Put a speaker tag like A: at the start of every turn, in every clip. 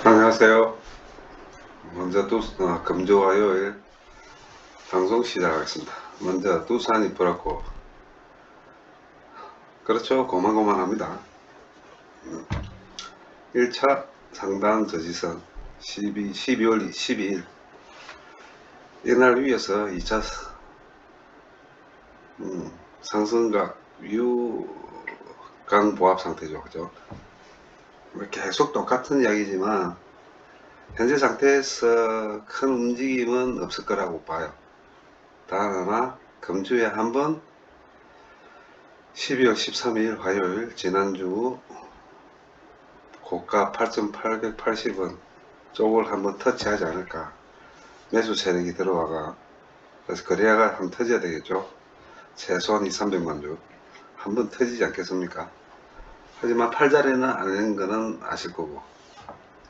A: 안녕하세요. 먼저 금주 화요일 방송 시작하겠습니다. 먼저 두산이 불었고, 그렇죠. 고만고만합니다. 1차 상단 저지선 12월 12일 이날 위에서 2차 상승각 유강 보합 상태죠. 그죠? 계속 똑같은 이야기지만 현재 상태에서 큰 움직임은 없을 거라고 봐요. 단 하나 금주에 한번 12월 13일 화요일 지난주 고가 8,880원 쪽을 한번 터치하지 않을까. 매수 세력이 들어와가 그래서 거래가 한번 터져야 되겠죠. 최소한 2, 300만 주 한번 터지지 않겠습니까? 하지만 팔자리는 아닌 거는 아실 거고,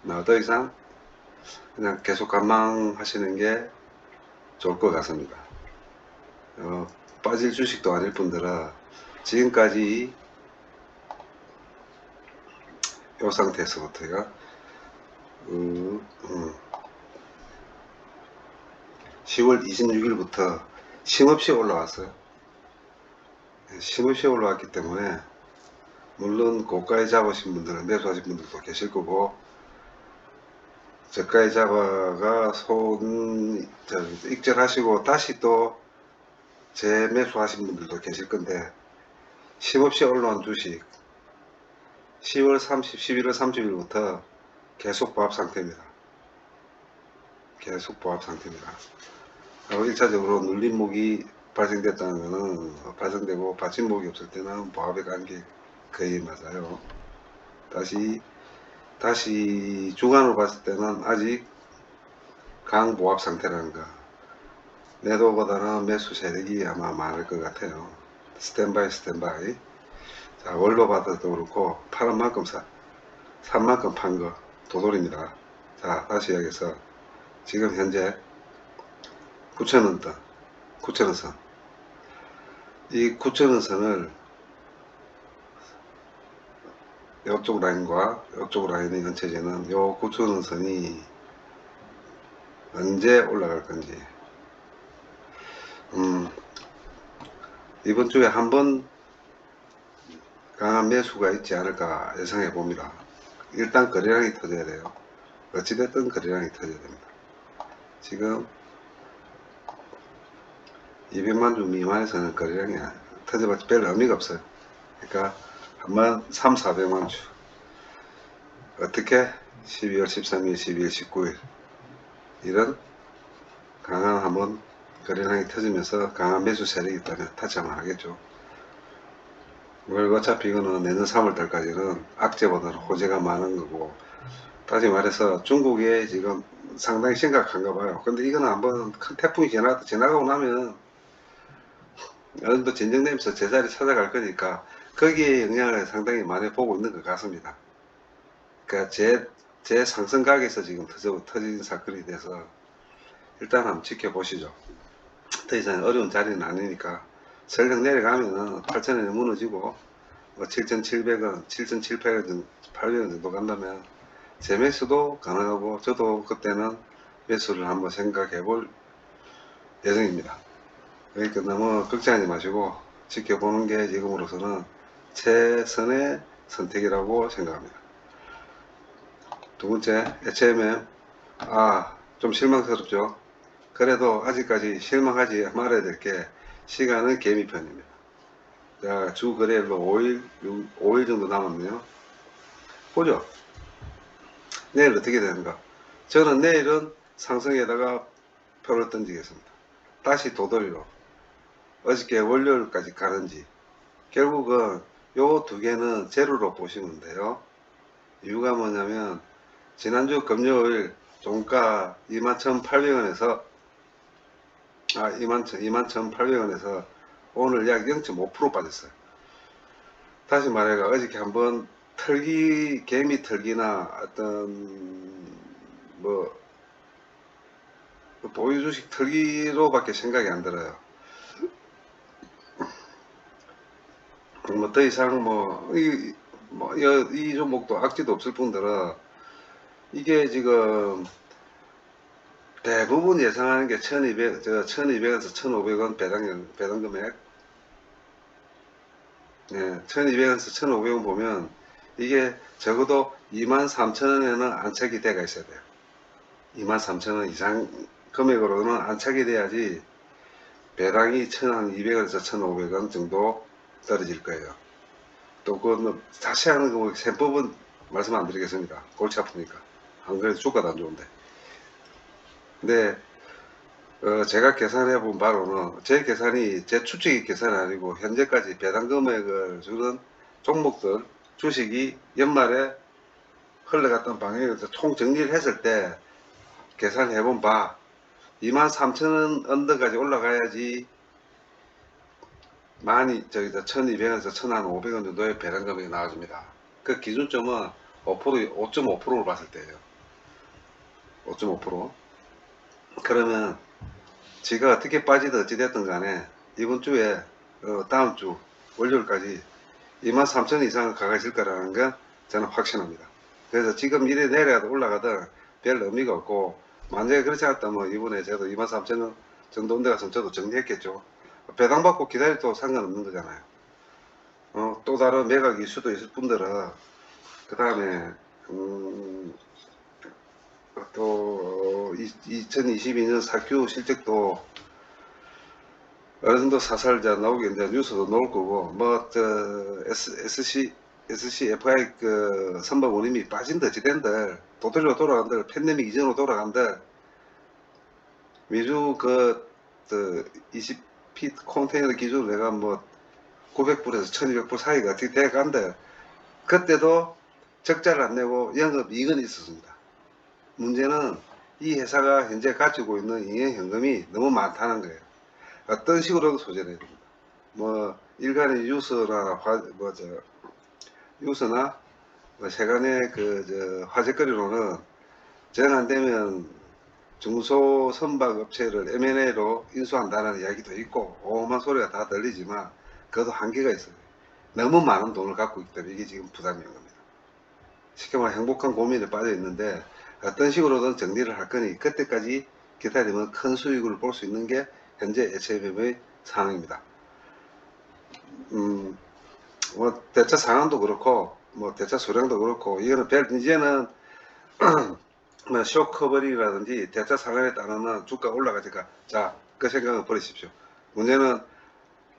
A: 더 이상 그냥 계속 관망하시는 게 좋을 것 같습니다. 빠질 주식도 아닐 뿐더러 지금까지 이 상태에서부터가 10월 26일부터 쉼없이 올라왔어요. 쉼없이 올라왔기 때문에 물론 고가에 잡으신 분들은 매수하신 분들도 계실 거고, 저가에 잡아가 익절하시고 다시 또 재매수하신 분들도 계실 건데, 쉼없이 올라온 주식 11월 30일부터 계속 보합 상태입니다. 계속 보합 상태입니다. 1차적으로 눌림목이 발생됐다는 것은 발생되고 받침목이 없을 때는 보합에 간 게 거의 맞아요. 다시 주간으로 봤을 때는 아직 강보합 상태라는 거. 매도보다는 매수 세력이 아마 많을 것 같아요. 스탠바이. 자, 월로 받아도 그렇고 파는 만큼 산 만큼 판 거 도돌입니다. 자, 다시 여기서 지금 현재 9,000원 9,000원 선. 이 9,000원 선을 이쪽 라인과 이쪽 라인이 연체지는 요 9,000원 선이 언제 올라갈 건지, 이번 주에 한번 강한 매수가 있지 않을까 예상해 봅니다. 일단 거래량이 터져야 돼요. 어찌됐든 거래량이 터져야 됩니다. 지금 200만 주 미만에서는 거래량이 터져봤자 별 의미가 없어요. 그러니까 한번 3, 400만 주. 어떻게 12월 13일, 12월 19일 이런 강한 한번 거래량이 터지면서 강한 매수 세력이 있다면 타치하면 하겠죠. 어차피 이거는 내년 3월달까지는 악재보다는 호재가 많은 거고, 다시 말해서 중국에 지금 상당히 심각한가 봐요. 근데 이거는 한번 큰 태풍이 지나가고 나면 어느 정도 진정되면서 제자리 찾아갈 거니까 거기에 영향을 상당히 많이 보고 있는 것 같습니다. 그러니까 제 상승각에서 지금 터진 사건이 돼서 일단 한번 지켜보시죠. 더 이상 어려운 자리는 아니니까 설령 내려가면은 8,000원이 무너지고 7,700원, 7,700원, 800원 정도 간다면 재매수도 가능하고, 저도 그때는 매수를 한번 생각해 볼 예정입니다. 그러니까 너무 걱정하지 마시고 지켜보는 게 지금으로서는 최선의 선택이라고 생각합니다. 두 번째, HMM. 좀 실망스럽죠. 그래도 아직까지 실망하지 말아야 될 게 시간은 개미편입니다. 자, 주 거래일로 5일 정도 남았네요. 보죠. 내일 어떻게 되는가. 저는 내일은 상승에다가 표를 던지겠습니다. 다시 도돌이로 어저께 월요일까지 가는지. 결국은 요 두 개는 제로로 보시면 돼요. 이유가 뭐냐면 지난주 금요일 종가 21,800원에서 21,800원에서 오늘 약 0.5% 빠졌어요. 다시 말해가 어저께 한번 개미 털기나 어떤 보유 주식 털기로밖에 생각이 안 들어요. 더 이상 이 종목도 악재도 없을 뿐더러 이게 지금 대부분 예상하는 게 1200에서 1500원 배당 금액. 네, 1200에서 1500원 보면 이게 적어도 23,000원에는 안착이 돼가 있어야 돼요. 23,000원 이상 금액으로는 안착이 돼야지 배당이 1,200원에서 1,500원 정도 떨어질 거예요. 또 그 자세한 그 세법은 말씀 안 드리겠습니다. 골치 아프니까. 안 그래도 주가도 안 좋은데. 근데 제가 계산해 본 바로는 제 계산이 제 추측이 계산이 아니고 현재까지 배당 금액을 주는 종목들 주식이 연말에 흘러갔던 방향에서 총 정리를 했을 때 계산해 본 바 23,000원 언더까지 올라가야지 1200에서 1,500원 정도의 배당 금액이 나와줍니다. 그 기준점은 5.5%로 봤을 때예요. 5.5%. 그러면 지가 어떻게 빠지든 어찌됐든 간에 이번 주에 다음 주 월요일까지 23,000원 이상은 가가 있을 거라는 건 저는 확신합니다. 그래서 지금 이래 내려가도 올라가든 별 의미가 없고, 만약에 그렇지 않았다면 이번에 저도 23,000원 정도 온데갔으면 저도 정리했겠죠. 배당받고 기다려도 상관없는 거잖아요. 또 다른 매각일 수도 있을 뿐더러 그 다음에 또 2022년 4Q 실적도 어느 정도 사살자 나오게 이제 뉴스도 나올 거고, SCFI 그 선박 운임이 빠진다 지된들 도토리로 돌아간들 팬데믹 이전으로 돌아간들 미주 20핏 컨테이너 기준으로 내가 900불에서 1200불 사이가 어떻게 돼간들 그때도 적자를 안 내고 영업이익은 있었습니다. 문제는 이 회사가 현재 가지고 있는营业현금이 너무 많다는 거예요. 어떤 식으로도 소재해야 됩니다. 일간의 뉴스나 세간의 화제거리로는 정 안되면 중소선박업체를 M&A로 인수한다는 이야기도 있고 오만 소리가 다 들리지만 그것도 한계가 있어요. 너무 많은 돈을 갖고 있기 때문에 이게 지금 부담인 겁니다. 쉽게 말해 행복한 고민에 빠져 있는데 어떤 식으로든 정리를 할 거니 그때까지 기다리면 큰 수익을 볼 수 있는 게 현재 HMM의 상황입니다. 대차 상황도 그렇고 대차 수량도 그렇고 이거는 이제는 쇼커버링이라든지 대차 상황에 따르는 주가 올라가니까 그 생각은 버리십시오. 문제는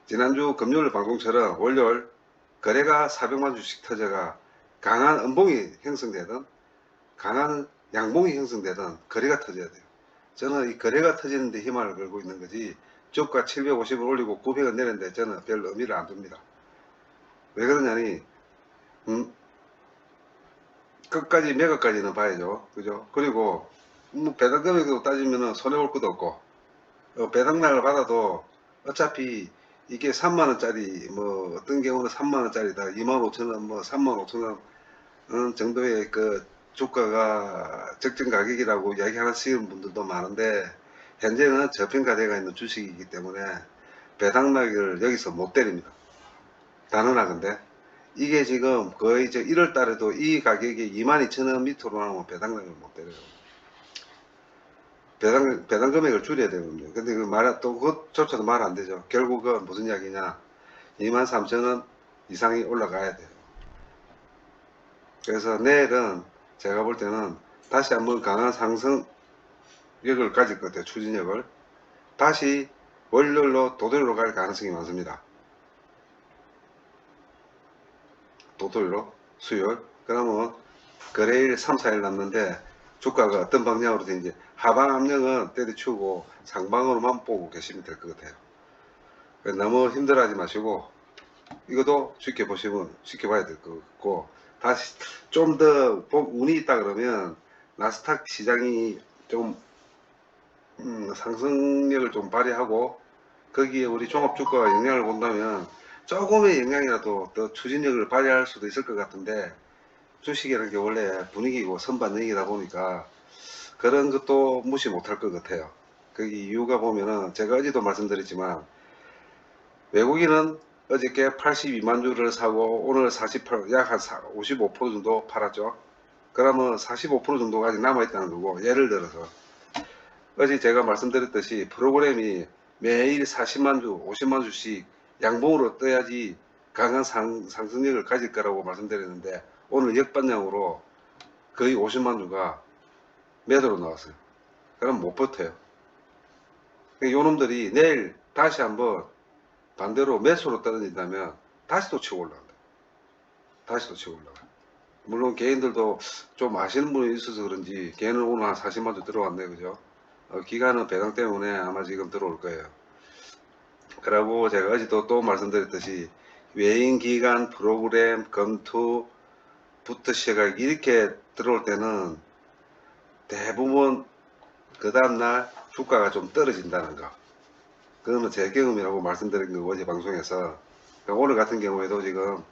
A: 지난주 금요일 방송처럼 월요일 거래가 400만 주씩 터져가 강한 음봉이 형성되든 강한 양봉이 형성되든 거래가 터져야 돼요. 저는 이 거래가 터지는데 희망을 걸고 있는 거지 주가 750원 올리고 900원 내렸는데 저는 별 의미를 안 둡니다. 왜 그러냐니 끝까지 매각까지는 봐야죠. 그죠? 그리고 배당 금액으로 따지면 손해볼 것도 없고 배당락을 받아도 어차피 이게 3만원짜리 어떤 경우는 3만원짜리다 25,000원 35,000원 정도의 그 주가가 적정 가격이라고 이야기하시는 분들도 많은데 현재는 저평가되어 있는 주식이기 때문에 배당락을 여기서 못 때립니다. 단언하건데 이게 지금 거의 1월 달에도 이 가격이 22,000원 밑으로 나오면 배당락을 못 때려요. 배당 금액을 줄여야 되거든요. 근데 그것조차도 말 안 되죠. 결국은 무슨 이야기냐. 23,000원 이상이 올라가야 돼요. 그래서 내일은 제가 볼 때는 다시 한번 강한 상승력을 가질 것 같아요. 추진력을. 다시 월요일로 도토리로 갈 가능성이 많습니다. 도토리로 수요일. 그러면 거래일 3, 4일 남는데 주가가 어떤 방향으로 되는지 하방 압력은 때려치우고 상방으로만 보고 계시면 될 것 같아요. 너무 힘들어하지 마시고 이것도 쉽게 봐야 될 것 같고, 다시 좀 더 운이 있다 그러면 나스닥 시장이 좀 상승력을 좀 발휘하고 거기에 우리 종합주가가 영향을 본다면 조금의 영향이라도 더 추진력을 발휘할 수도 있을 것 같은데, 주식이라는 게 원래 분위기고 선반영이다 보니까 그런 것도 무시 못할 것 같아요. 그 이유가 보면은 제가 어제도 말씀드렸지만 외국인은 어저께 82만 주를 사고 오늘 약 한 55% 정도 팔았죠. 그러면 45% 정도가 아직 남아있다는 거고, 예를 들어서 어제 제가 말씀드렸듯이 프로그램이 매일 40만 주, 50만 주씩 양봉으로 떠야지 강한 상승력을 가질 거라고 말씀드렸는데, 오늘 역반향으로 거의 50만 주가 매도로 나왔어요. 그럼 못 버텨요. 요놈들이 내일 다시 한번 반대로 매수로 떨어진다면 다시 또 치고 올라간다. 다시 또 치고 올라가. 물론 개인들도 좀 아시는 분이 있어서 그런지 걔는 오늘 한 40만 주 들어왔네요. 그죠? 기간은 배당 때문에 아마 지금 들어올 거예요. 그리고 제가 어제도 또 말씀드렸듯이 외인 기간 프로그램 검토부터 시작하기 이렇게 들어올 때는 대부분 그 다음날 주가가 좀 떨어진다는 거. 그거는 제 경험이라고 말씀드린 거고, 어제 방송에서. 오늘 같은 경우에도 지금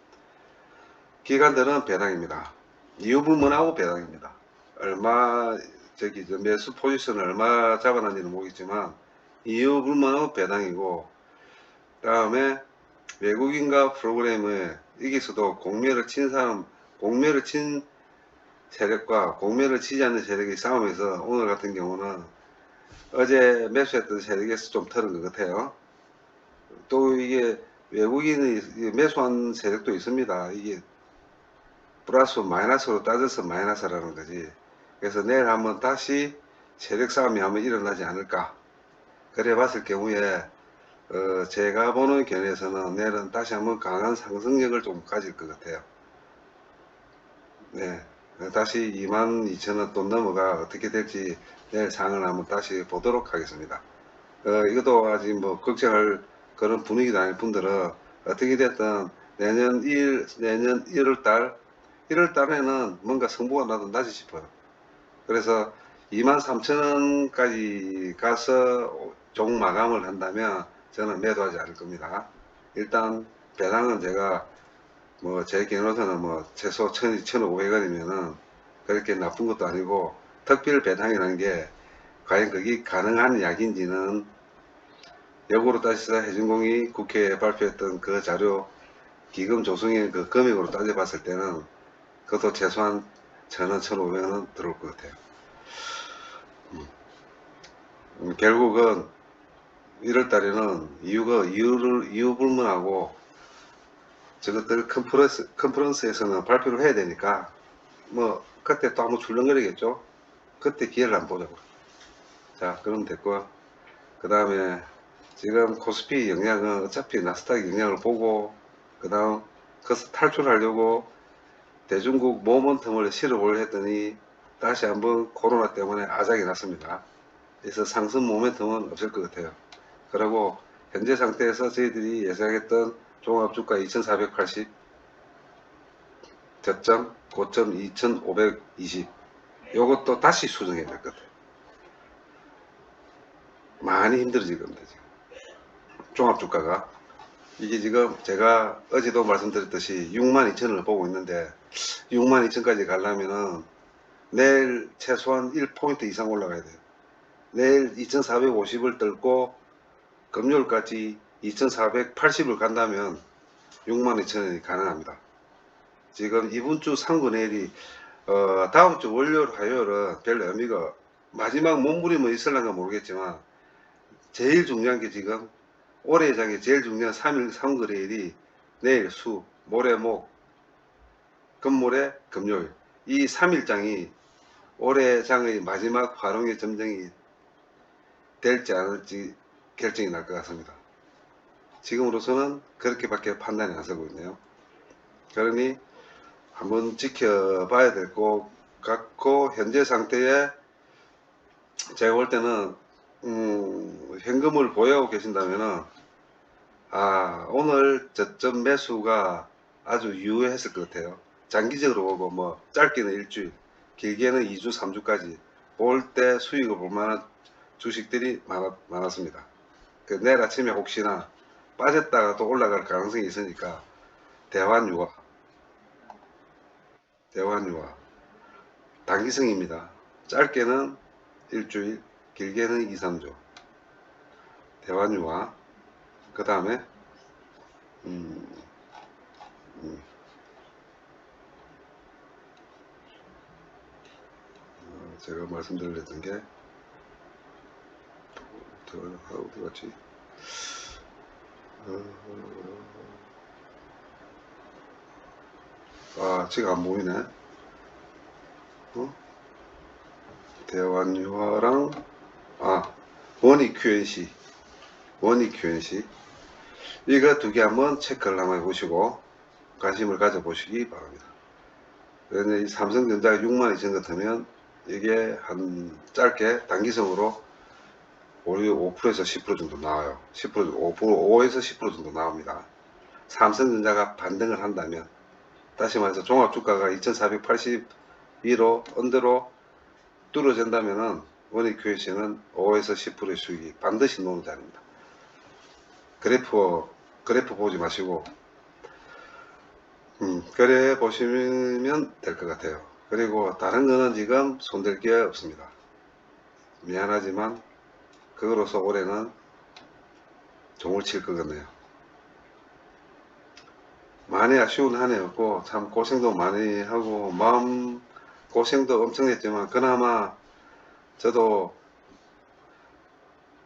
A: 기관들은 배당입니다. 이유불문하고 배당입니다. 얼마 매수 포지션을 얼마 잡아놨는지는 모르겠지만 이유불문하고 배당이고, 다음에 외국인과 프로그램을 여기서도 공매를 친 사람, 공매를 친 세력과 공매를 치지 않는 세력의 싸움에서 오늘 같은 경우는 어제 매수했던 세력에서 좀 털은 것 같아요. 또 이게 외국인이 매수한 세력도 있습니다. 이게 플러스 마이너스로 따져서 마이너스라는 거지. 그래서 내일 한번 다시 세력 싸움이 한번 일어나지 않을까. 그래 봤을 경우에 제가 보는 견해에서는 내일은 다시 한번 강한 상승력을 좀 가질 것 같아요. 네, 다시 22,000원 또 넘어가 어떻게 될지 내일 상을 한번 다시 보도록 하겠습니다. 이것도 아직 뭐 걱정할 그런 분위기도 아닐 뿐더러 어떻게 됐든 내년 1월 달에는 뭔가 성부가 나도 나지 싶어요. 그래서 23,000원까지 가서 종 마감을 한다면 저는 매도하지 않을 겁니다. 일단 배당은 제가 뭐 제 견로서는 뭐 최소 1,500원이면은 그렇게 나쁜 것도 아니고, 특별 배당이라는 게 과연 그게 가능한 약인지는 역으로 따지서 해준공이 국회에 발표했던 그 자료 기금 조성의 그 금액으로 따져봤을 때는 그것도 최소한 1,000원, 1,500원 들어올 것 같아요. 결국은 1월 달에는 이유 불문하고 저것들 컨퍼런스에서는 발표를 해야 되니까 뭐 그때 또 한번 출렁거리겠죠. 그때 기회를 한번 보자고. 자, 그럼 됐고, 그 다음에 지금 코스피 영향은 어차피 나스닥 영향을 보고, 그 다음 그래서 탈출하려고 대중국 모멘텀을 실어보려 했더니 다시 한번 코로나 때문에 아작이 났습니다. 그래서 상승 모멘텀은 없을 것 같아요. 그리고 현재 상태에서 저희들이 예상했던 종합주가 2480 저점, 고점 2520 요것도 다시 수정해야 될 것 같아요. 많이 힘들어질 겁니다. 지금 종합주가가 이게 지금 제가 어제도 말씀드렸듯이 62,000원을 보고 있는데 62,000까지 가려면은 내일 최소한 1포인트 이상 올라가야 돼요. 내일 2450을 뚫고 금요일까지 2480을 간다면 62,000원이 가능합니다. 지금 이번 주 상고 내일이 다음 주 월요일 화요일은 별 의미가, 마지막 몸부림은 있을란가 모르겠지만 제일 중요한 게 지금 올해 장에 제일 중요한 3일 상거래일이 내일 수, 모레 목, 금모레 금요일, 이 3일장이 올해 장의 마지막 활용의 점정이 될지 안 될지 결정이 날 것 같습니다. 지금으로서는 그렇게밖에 판단이 안 서고 있네요. 그러니 한번 지켜봐야 될 것 같고, 현재 상태에 제가 볼 때는 현금을 보유하고 계신다면은 오늘 저점 매수가 아주 유효했을 것 같아요. 장기적으로 보고 뭐 짧게는 일주일, 길게는 2주 3주까지 볼 때 수익을 볼 만한 주식들이 많았습니다. 내일 아침에 혹시나 빠졌다가 또 올라갈 가능성이 있으니까 대환유화 단기성입니다. 짧게는 일주일, 길게는 2, 3주 대환유화. 그 다음에 제가 말씀드렸던 게 어디 갔지? 지금 안 보이네. 대환유화랑 원익 QNC 이거 두 개 한번 체크를 한번 해보시고 관심을 가져보시기 바랍니다. 그런데 이 삼성전자가 6만 2천 같으면 이게 한 짧게 단기성으로 5%에서 10% 정도 나와요. 5에서 10% 정도 나옵니다. 삼성전자가 반등을 한다면, 다시 말해서 종합주가가 2482로 언더로 뚫어진다면은 원익 QNC는 5에서 10%의 수익이 반드시 나오는 자리입니다. 그래프 보지 마시고 그래 보시면 될 것 같아요. 그리고 다른 거는 지금 손댈 게 없습니다. 미안하지만 그거로서 올해는 종을 칠 것 같네요. 많이 아쉬운 한 해였고 참 고생도 많이 하고 마음 고생도 엄청 했지만 그나마 저도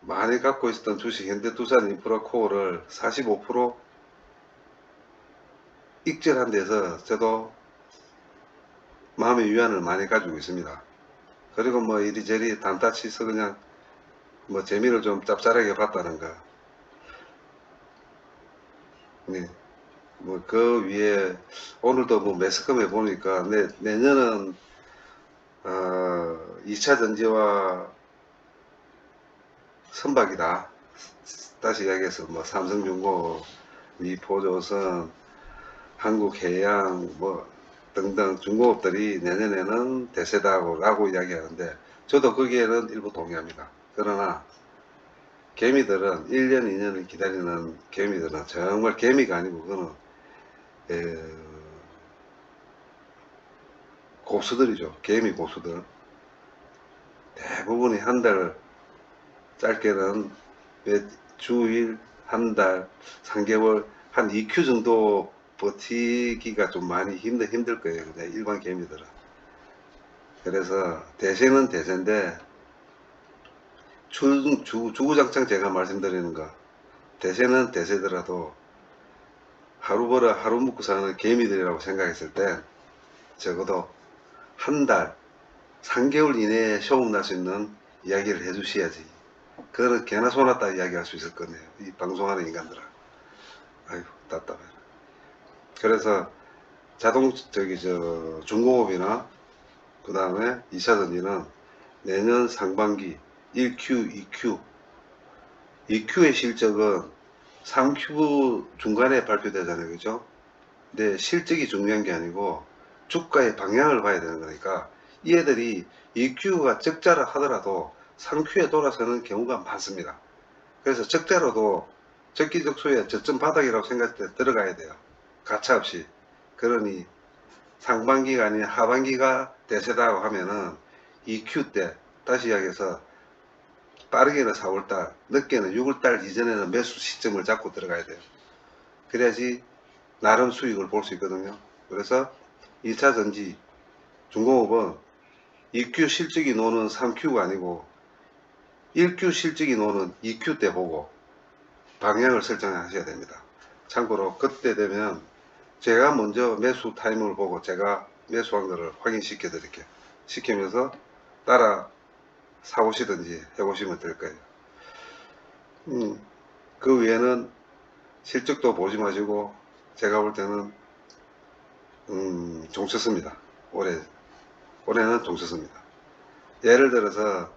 A: 많이 갖고 있었던 주식 현대투자인프라코어를 45% 익절한 데서 저도 마음의 위안을 많이 가지고 있습니다. 그리고 뭐 이리저리 단타치서 그냥 뭐 재미를 좀 짭짤하게 봤다는가. 네. 뭐 그 위에 오늘도 뭐 매스컴에 보니까 내년은 2차 전지와 선박이다. 다시 이야기해서 뭐 삼성중공, 미포조선, 한국해양 뭐 등등 중공업들이 내년에는 대세다라고 이야기하는데 저도 거기에는 일부 동의합니다. 그러나 개미들은 1년, 2년을 기다리는 개미들은 정말 개미가 아니고 그거는 고수들이죠. 개미 고수들. 대부분이 한 달, 짧게는 몇 주일, 한 달, 3개월, 한 2Q 정도 버티기가 좀 많이 힘들 거예요. 그냥 일반 개미들은. 그래서 대세는 대세인데 주구장창 제가 말씀드리는 거 대세는 대세더라도 하루 벌어 하루 먹고 사는 개미들이라고 생각했을 때 적어도 한 달, 3개월 이내에 쇼음 날 수 있는 이야기를 해주셔야지. 그거는 개나 소났다 이야기할 수 있을 거네요. 이 방송하는 인간들아. 아이고 답답해. 그래서 중공업이나 그 다음에 2차 전지는 내년 상반기 1Q, 2Q, 2Q의 실적은 3Q 중간에 발표되잖아요. 그죠? 근데 실적이 중요한 게 아니고 주가의 방향을 봐야 되는 거니까 이 애들이 2Q가 적자를 하더라도 3Q에 돌아서는 경우가 많습니다. 그래서 적자로도 적기적소에 저점 바닥이라고 생각할 때 들어가야 돼요. 가차없이. 그러니 상반기가 아닌 하반기가 대세다고 하면은 2Q 때 다시 이야기해서 빠르게는 4월달, 늦게는 6월달 이전에는 매수 시점을 잡고 들어가야 돼요. 그래야지 나름 수익을 볼 수 있거든요. 그래서 2차 전지, 중공업은 2Q 실적이 노는 3Q가 아니고 1Q 실적이 노는 2Q 때 보고 방향을 설정하셔야 됩니다. 참고로 그때 되면 제가 먼저 매수 타이밍을 보고 제가 매수한 거를 확인시켜 드릴게요. 시키면서 따라 사오시든지 해보시면 될 거예요. 그 외에는 실적도 보지 마시고 제가 볼 때는 종 쳤습니다. 올해는 종 쳤습니다. 예를 들어서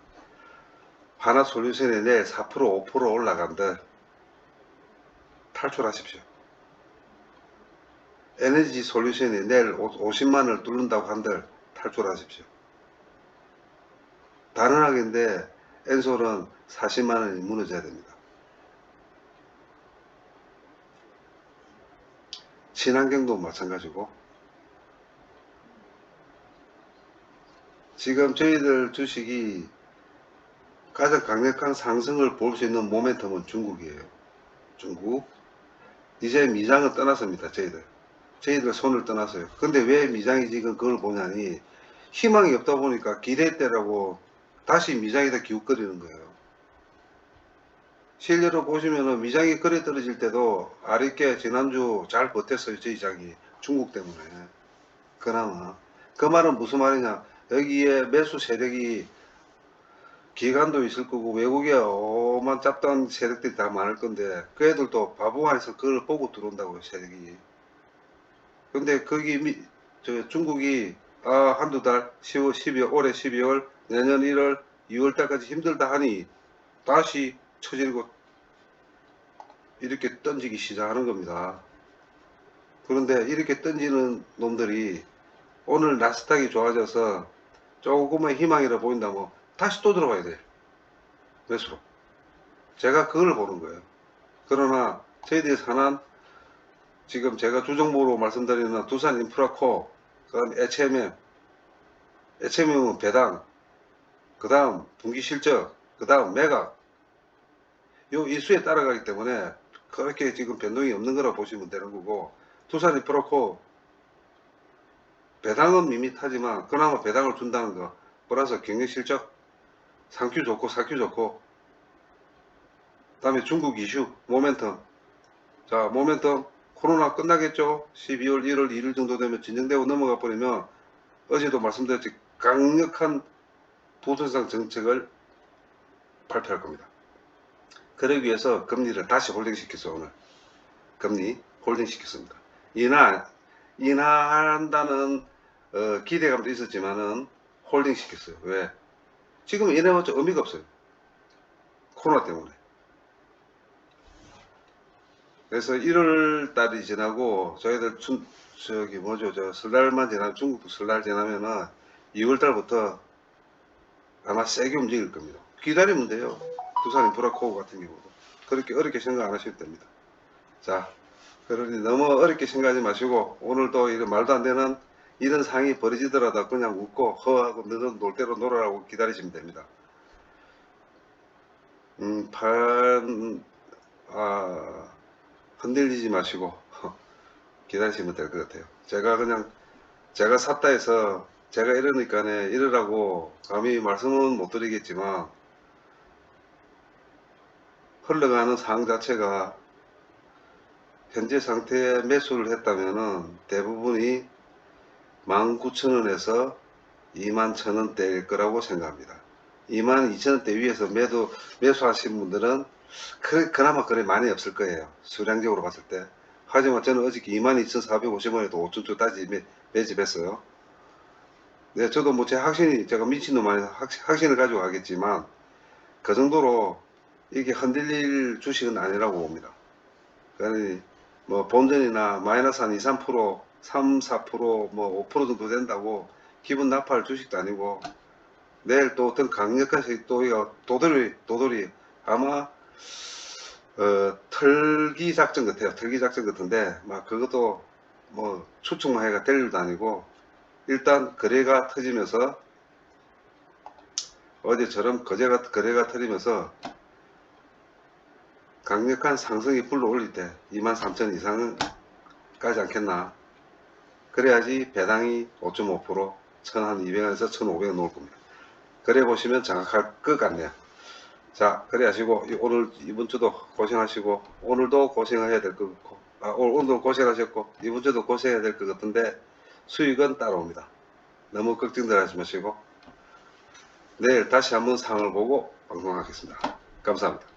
A: 하나솔루션이 내일 4% 5% 올라간들 탈출하십시오. 에너지 솔루션이 내일 50만을 뚫는다고 한들 탈출하십시오. 단언하게인데 엔솔은 40만원이 무너져야 됩니다. 친환경도 마찬가지고 지금 저희들 주식이 가장 강력한 상승을 볼 수 있는 모멘텀은 중국이에요. 중국. 이제 미장은 떠났습니다. 저희들 손을 떠났어요. 근데 왜 미장이 지금 그걸 보냐니 희망이 없다 보니까 기대대라고 다시 미장에다 기웃거리는 거예요. 실제로 보시면은 미장이 거래 떨어질 때도 아랫게 지난주 잘 버텼어요. 저희 장이 중국 때문에. 그나마 그 말은 무슨 말이냐, 여기에 매수 세력이 기관도 있을 거고 외국에 오만 짭단 세력들이 다 많을 건데 그 애들도 바보 안에서 그걸 보고 들어온다고요, 세력이. 근데 거기 저 중국이 한두 달 10월, 12월, 올해 12월, 내년 1월, 2월 달까지 힘들다 하니 다시 처질고 이렇게 던지기 시작하는 겁니다. 그런데 이렇게 던지는 놈들이 오늘 나스닥이 좋아져서 조금의 희망이라 보인다면 다시 또 들어가야 돼. 매수로. 제가 그걸 보는 거예요. 그러나 저희들이 산한 지금 제가 주정보로 말씀드리는 두산 인프라코, 그 다음 HMM은 배당, 그 다음 분기 실적, 그 다음 매각, 요 일수에 따라가기 때문에 그렇게 지금 변동이 없는 거라 보시면 되는 거고, 두산 인프라코 배당은 밋밋하지만 그나마 배당을 준다는 거 플러스 경영 실적 3Q 좋고 4Q 좋고, 그 다음에 중국 이슈 모멘텀, 자 모멘텀 코로나 끝나겠죠. 12월 1월 2일 정도 되면 진정되고 넘어가 버리면 어제도 말씀드렸지 강력한 도전상 정책을 발표할 겁니다. 그러기 위해서 금리를 다시 홀딩시켰어요. 오늘 금리 홀딩시켰습니다. 인하한다는 기대감도 있었지만은 홀딩시켰어요. 왜? 지금 인하해봤자 의미가 없어요. 코로나 때문에. 그래서 1월 달이 지나고 저희들 저기 뭐죠, 저 설날만 지나면, 중국도 설날 지나면은 2월 달부터 아마 세게 움직일 겁니다. 기다리면 돼요. 두산 인프라코어 같은 경우도 그렇게 어렵게 생각 안 하셔도 됩니다. 자, 그러니 너무 어렵게 생각하지 마시고 오늘도 이런 말도 안 되는 이런 상황이 벌어지더라도 그냥 웃고 허하고 너는 놀 대로 놀아라고 기다리시면 됩니다. 흔들리지 마시고 기다리시면 될 것 같아요. 제가 샀다 해서 제가 이러니까 이러라고 감히 말씀은 못 드리겠지만 흘러가는 상황 자체가 현재 상태에 매수를 했다면은 대부분이 19,000원에서 21,000원대일 거라고 생각합니다. 22,000원대 위에서 매수하신 분들은 그나마 그래 많이 없을 거예요. 수량적으로 봤을 때. 하지만 저는 어저께 22,450원에도 5천조 따지 매집했어요. 네, 저도 뭐 제 확신이, 제가 미친놈 아니라 확신을 가지고 하겠지만 그 정도로 이게 흔들릴 주식은 아니라고 봅니다. 그러니 뭐 본전이나 마이너스 한 2, 3%, 3, 4%, 뭐 5% 정도 된다고 기분 나빠할 주식도 아니고, 내일 또 어떤 강력한 또 이거 도돌이 아마 털기 작전 같아요. 털기 작전 같은데 막 그것도 뭐 추측만 해가 될 일도 아니고, 일단 거래가 터지면서 어제처럼 거래가 터지면서 강력한 상승이 불러올릴 때 23,000 이상은 가지 않겠나. 그래야지 배당이 5.5%, 1,200원에서 1,500원 놓을 겁니다. 그래 보시면 정확할 것 같네요. 자, 그래 하시고 오늘 이번 주도 고생하시고, 오늘도 고생해야 될 것 같고, 오늘도 고생하셨고 이번 주도 고생해야 될 것 같은데 수익은 따라옵니다. 너무 걱정들 하지 마시고 내일 다시 한번 상황을 보고 방송하겠습니다. 감사합니다.